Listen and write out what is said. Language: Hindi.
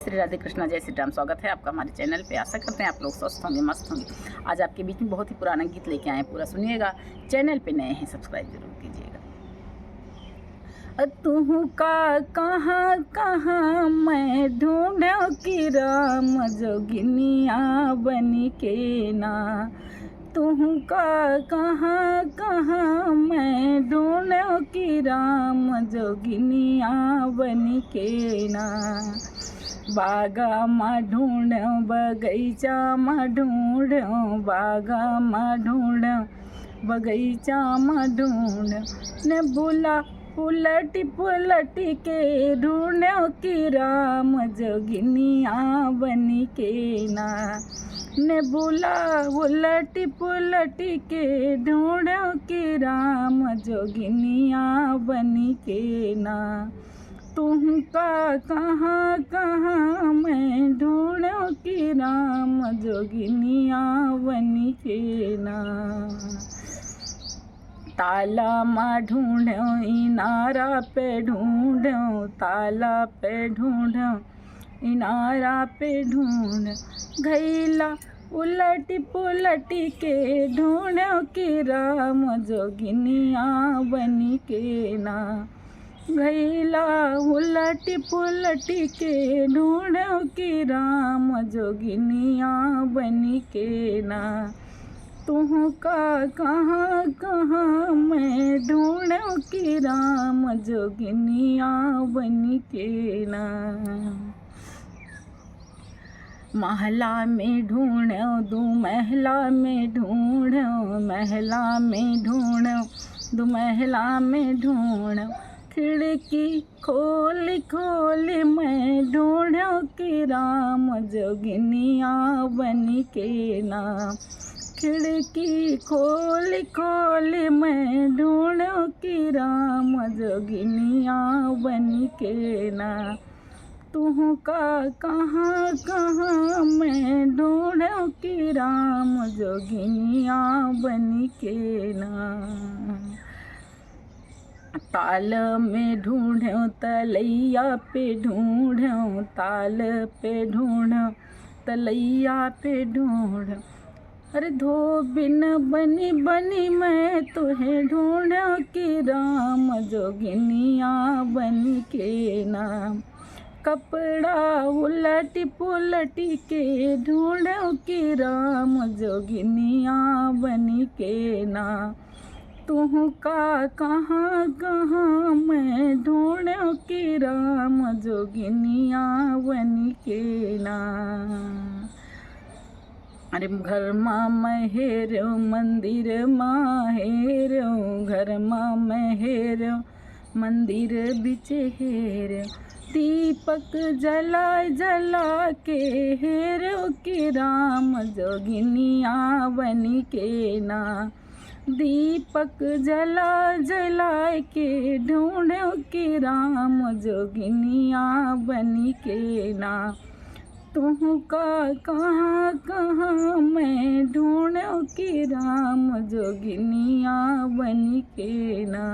श्री राधे कृष्णा, जय श्री राम। स्वागत है आपका हमारे चैनल पे। आशा करते हैं आप लोग स्वस्थ होंगे, मस्त होंगे। आज आपके बीच में बहुत ही पुराना गीत लेके आए हैं, पूरा सुनिएगा। चैनल पे नए हैं, सब्सक्राइब जरूर कीजिएगा। तू का कहाँ कहाँ मैं ढूंढूं कि राम जोगिनिया बनी के ना। तू का कहाँ कहाँ मैं ढूंढूं कि राम जोगिनिया बनी के ना। बागा मा ढूंढूं बगीचा मा ढूंढूं, बागा मा ढूंढूं बगीचा मा ढूंढूं, ने बुला उलटी पुलटी के ढूंढूं कि राम जोगिनिया बनी के ना। ने बुला उलटी पुलटी के ढूंढूं कि राम जोगिनिया बनी के ना। तुम का कहाँ कहाँ मैं ढूंढूं कि राम जोगिनिया बनी के ना। ताला माँ ढूंढूं इनारा पे ढूंढूं, ताला पे ढूंढूं इनारा पे ढूंढूं, घैला उलटी पुलटी के ढूंढूं कि राम जोगिनिया बनी के ना। घैला उलटी पुलटी के ढूंढूं कि राम जोगिनिया बनी के ना। तू का कहाँ कहाँ मैं ढूंढूं कि राम जोगिनिया बनी के ना। महला में ढूंढूं दू महला में ढूंढूं, महला में ढूंढूं दू महला में ढूंढूं, खिड़की खोल खोल मैं ढूंढूं कि राम जोगिनिया बनी के ना। खिड़की खोल खोल मैं ढूंढूं कि राम जोगिनिया बनी के ना। तू का कहाँ कहाँ मैं ढूंढूं कि राम जोगिनिया बनी के ना। ताल में ढूंढूं तलैया पे ढूंढूं, ताल पे ढूंढूं तलैया पे ढूंढूं, अरे धोबिन बनी बनी मैं तुहे ढूंढूं कि राम जोगिनिया बनी के ना। कपड़ा उलटी पुलटी के ढूंढूं कि राम जोगिनिया बनी के ना। तू का कहाँ कहाँ मैं ढूंढूं कि राम जोगिनिया बनी के ना। अरे घर माँ महेरो मंदिर माँ हेरो, घर माँ महेरो मंदिर बिच हेरो, दीपक जला जला के हेरो कि राम जोगिनिया बनी के ना। दीपक जला जला के ढूंढूं कि राम जोगिनिया बनी के ना। तू का कहाँ कहाँ मैं ढूंढूं कि राम जोगिनिया बनी के ना।